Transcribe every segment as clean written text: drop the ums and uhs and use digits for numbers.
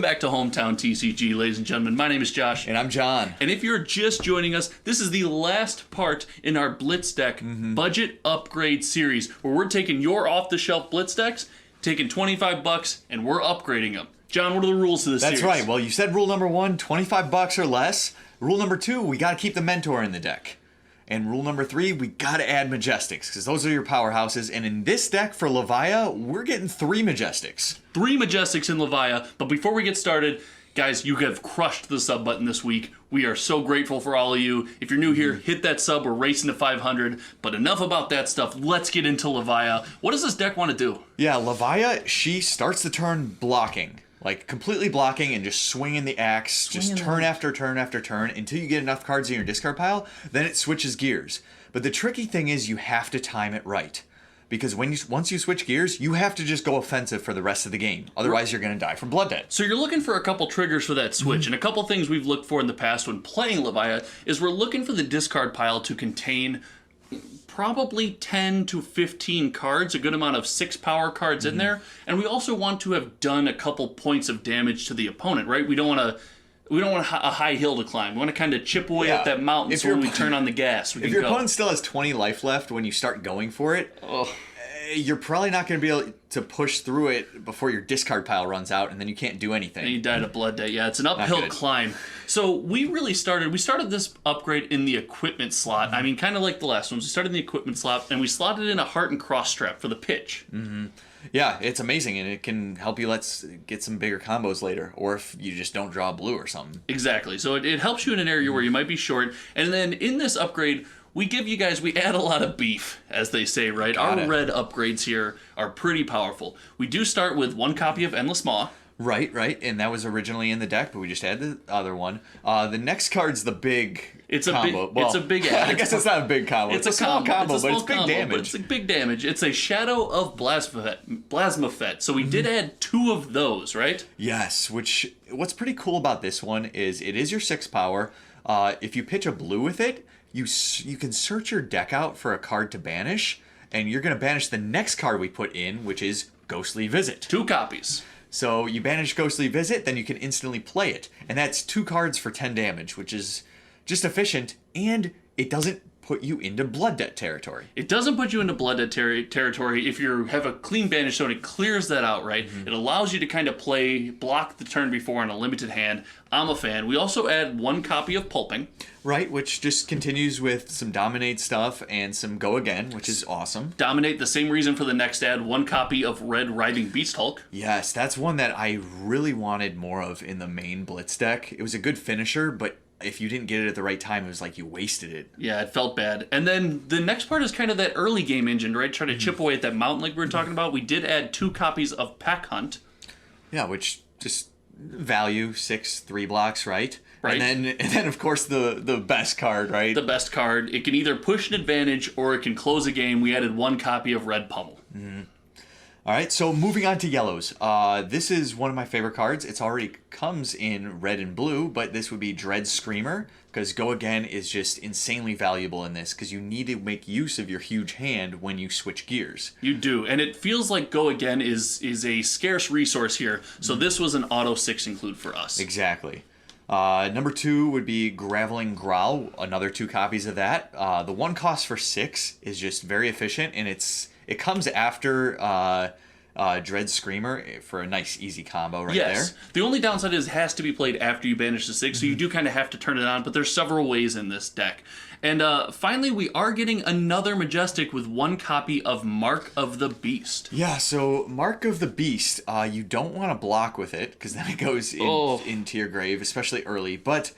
back to Hometown TCG, ladies and gentlemen. My name is Josh. And I'm John. And if you're just joining us, this is the last part in our Blitz deck budget upgrade series, where we're taking your off-the-shelf Blitz decks, taking $25, and we're upgrading them. John, what are the rules to this series? That's right. Well, you said rule number 1, $25 or less. Rule number 2, we got to keep the Mentor in the deck. And rule number 3, we got to add Majestics, because those are your powerhouses. And in this deck for Levia, we're getting 3 Majestics. 3 Majestics in Levia. But before we get started, guys, you have crushed the sub button this week. We are so grateful for all of you. If you're new here, hit that sub. We're racing to 500. But enough about that stuff. Let's get into Levia. What does this deck want to do? Yeah, Levia, she starts the turn blocking. Like, completely blocking and just swinging the axe, just turn after turn after turn, until you get enough cards in your discard pile, then it switches gears. But the tricky thing is you have to time it right. Because once you switch gears, you have to just go offensive for the rest of the game. Otherwise, you're going to die from Blood Debt. So you're looking for a couple triggers for that switch. And a couple things we've looked for in the past when playing Levia is we're looking for the discard pile to contain probably 10 to 15 cards, a good amount of 6 power cards in there. And we also want to have done a couple points of damage to the opponent, right? We don't want a high hill to climb. We want to kind of chip away at that mountain, so when we turn on the gas, we can go. If your opponent still has 20 life left when you start going for it, you're probably not going to be able to push through it before your discard pile runs out, and then you can't do anything. And you died of Blood Debt. Yeah, it's an uphill climb. So we started this upgrade in the equipment slot. I mean, kind of like the last ones. We started in the equipment slot, and we slotted in a Heartened cross strap for the pitch. Yeah, it's amazing, and it can help you get some bigger combos later, or if you just don't draw blue or something. Exactly. So it helps you in an area where you might be short. And then in this upgrade, we add a lot of beef, as they say, right? Our red upgrades here are pretty powerful. We do start with 1 copy of Endless Maw. Right, and that was originally in the deck, but we just added the other one. The next card's the big combo. It's a big add. I guess it's not a big combo. It's a small combo, but it's big damage. But it's a big damage. It's a Shadow of Blasmafet. So we did add 2 of those, right? Yes, what's pretty cool about this one is it is your 6 power. If you pitch a blue with it, you can search your deck out for a card to banish, and you're going to banish the next card we put in, which is Ghostly Visit. 2 copies. So you banish Ghostly Visit, then you can instantly play it. And that's 2 cards for 10 damage, which is just efficient, and it doesn't put you into Blood Debt territory. It doesn't put you into Blood Debt territory if you have a clean banish zone. It clears that out, right? It allows you to kind of block the turn before on a limited hand. I'm a fan. We also add 1 copy of Pulping. Right, which just continues with some Dominate stuff and some Go Again, which is awesome. Dominate, the same reason for the next ad, 1 copy of Red Riding Beast Hulk. Yes, that's one that I really wanted more of in the main Blitz deck. It was a good finisher, but if you didn't get it at the right time, it was like you wasted it. Yeah, it felt bad. And then the next part is kind of that early game engine, right? Try to chip away at that mountain like we were talking about. We did add 2 copies of Pack Hunt. Yeah, which just value 6 3 blocks, right? Right. And then of course the best card, right? The best card. It can either push an advantage or it can close a game. We added 1 copy of Red Pummel. All right, so moving on to yellows. This is one of my favorite cards. It's already comes in red and blue, but this would be Dread Screamer, because Go Again is just insanely valuable in this, because you need to make use of your huge hand when you switch gears. You do, and it feels like Go Again is a scarce resource here, so this was an auto 6 include for us. Exactly. Number 2 would be Graveling Growl, another 2 copies of that. The 1 cost for 6 is just very efficient, and it comes after Dread Screamer for a nice easy combo there. The only downside is it has to be played after you banish the 6, so you do kind of have to turn it on, but there's several ways in this deck. And finally, we are getting another Majestic with 1 copy of Mark of the Beast. Yeah, so Mark of the Beast, you don't want to block with it, because then it goes into your grave, especially early. But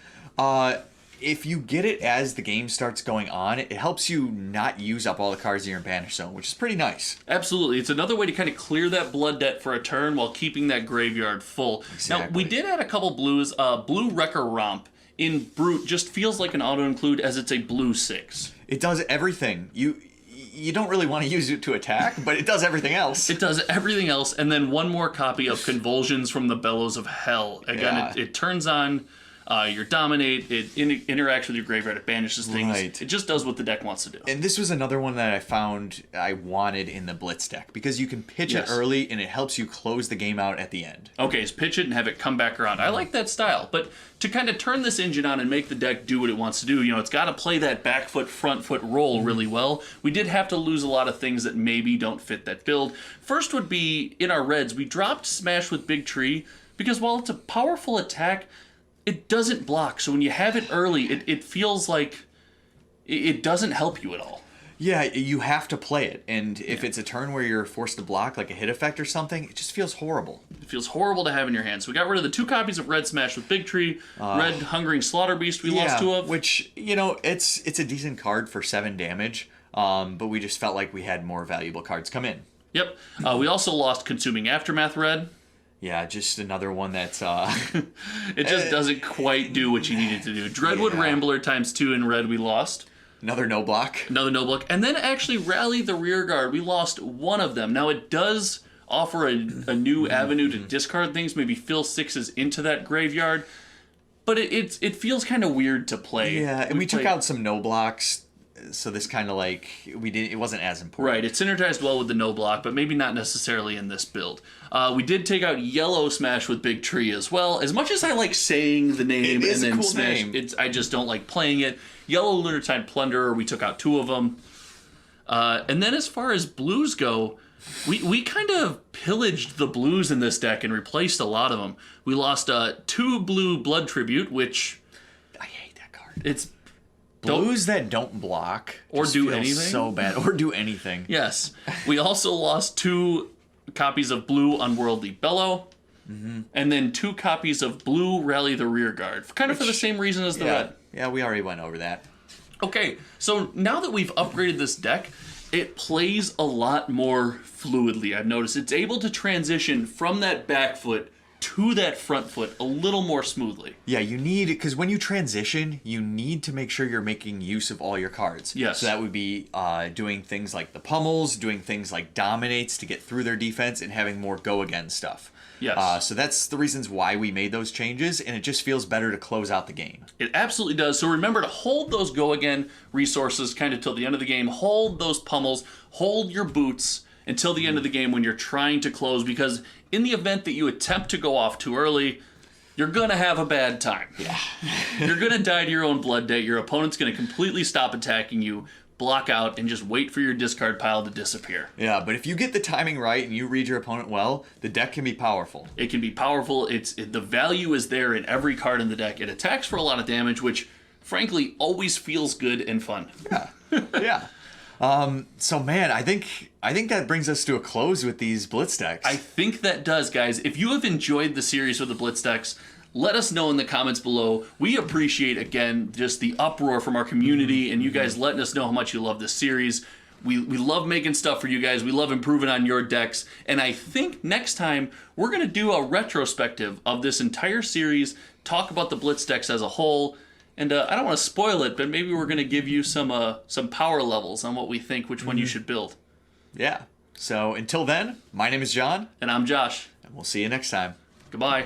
if you get it as the game starts going on, it helps you not use up all the cards in your banish zone, which is pretty nice. Absolutely. It's another way to kind of clear that Blood Debt for a turn while keeping that graveyard full. Exactly. Now, we did add a couple blues. Blue Wrecker Romp in Brute just feels like an auto-include, as it's a blue 6. It does everything. You don't really want to use it to attack, but it does everything else. It does everything else, and then 1 more copy of Convulsions from the Bellows of Hell. Again, it turns on Your dominate, it interacts with your graveyard, it banishes things. Right. It just does what the deck wants to do. And this was another one that I found I wanted in the Blitz deck because you can pitch it early and it helps you close the game out at the end. Okay, so pitch it and have it come back around. I like that style, but to kind of turn this engine on and make the deck do what it wants to do, it's got to play that back foot, front foot role really well. We did have to lose a lot of things that maybe don't fit that build. First would be, in our reds, we dropped Smash with Big Tree because while it's a powerful attack, it doesn't block. So when you have it early, it feels like it doesn't help you at all. Yeah, you have to play it. And if it's a turn where you're forced to block, like a hit effect or something, it just feels horrible. It feels horrible to have in your hand. So we got rid of the 2 copies of Red Smash with Big Tree, Red Hungering Slaughter Beast we lost 2 of. Which, it's a decent card for 7 damage, but we just felt like we had more valuable cards come in. Yep. We also lost Consuming Aftermath Red. Yeah, just another one that's... it just doesn't quite do what you need it to do. Deadwood Rambler ×2 in red we lost. Another no block. Another no block. And then actually Rally the Rear Guard. We lost 1 of them. Now it does offer a new avenue to discard things, maybe fill 6s into that graveyard. But it feels kind of weird to play. Yeah, and we took out some no blocks. So this kind of it wasn't as important. Right, it synergized well with the no block, but maybe not necessarily in this build. We did take out Yellow Smash with Big Tree as well. As much as I like saying the name and then Smash, I just don't like playing it. Yellow Lunartide Plunderer, we took out 2 of them. And then as far as blues go, we kind of pillaged the blues in this deck and replaced a lot of them. We lost 2 blue Blood Tribute, which... I hate that card. It's... Blues that don't block or do anything so bad or do anything. Yes, we also lost 2 copies of Blue Unworldly Bellow, and then 2 copies of Blue Rally the Rear Guard, kind of for the same reason as the red. Yeah, we already went over that. Okay, so now that we've upgraded this deck, it plays a lot more fluidly. I've noticed it's able to transition from that back foot to that front foot a little more smoothly. Yeah, you need, because when you transition, you need to make sure you're making use of all your cards. Yes. So that would be doing things like the pummels, doing things like dominates to get through their defense, and having more go again stuff. Yes. So that's the reasons why we made those changes, and it just feels better to close out the game. It absolutely does. So remember to hold those go again resources kind of till the end of the game. Hold those pummels, hold your boots until the end of the game when you're trying to close, because in the event that you attempt to go off too early, you're going to have a bad time. Yeah. You're going to die to your own blood debt. Your opponent's going to completely stop attacking you, block out, and just wait for your discard pile to disappear. Yeah, but if you get the timing right and you read your opponent well, the deck can be powerful. It can be powerful. The value is there in every card in the deck. It attacks for a lot of damage, which frankly always feels good and fun. Yeah. Yeah. So man, I think that brings us to a close with these Blitz decks. I think that does, guys. If you have enjoyed the series with the Blitz decks, let us know in the comments below. We appreciate, again, just the uproar from our community and you guys letting us know how much you love this series. We love making stuff for you guys. We love improving on your decks. And I think next time we're going to do a retrospective of this entire series, talk about the Blitz decks as a whole. And I don't want to spoil it, but maybe we're going to give you some power levels on what we think, which one you should build. Yeah. So until then, my name is John. And I'm Josh. And we'll see you next time. Goodbye.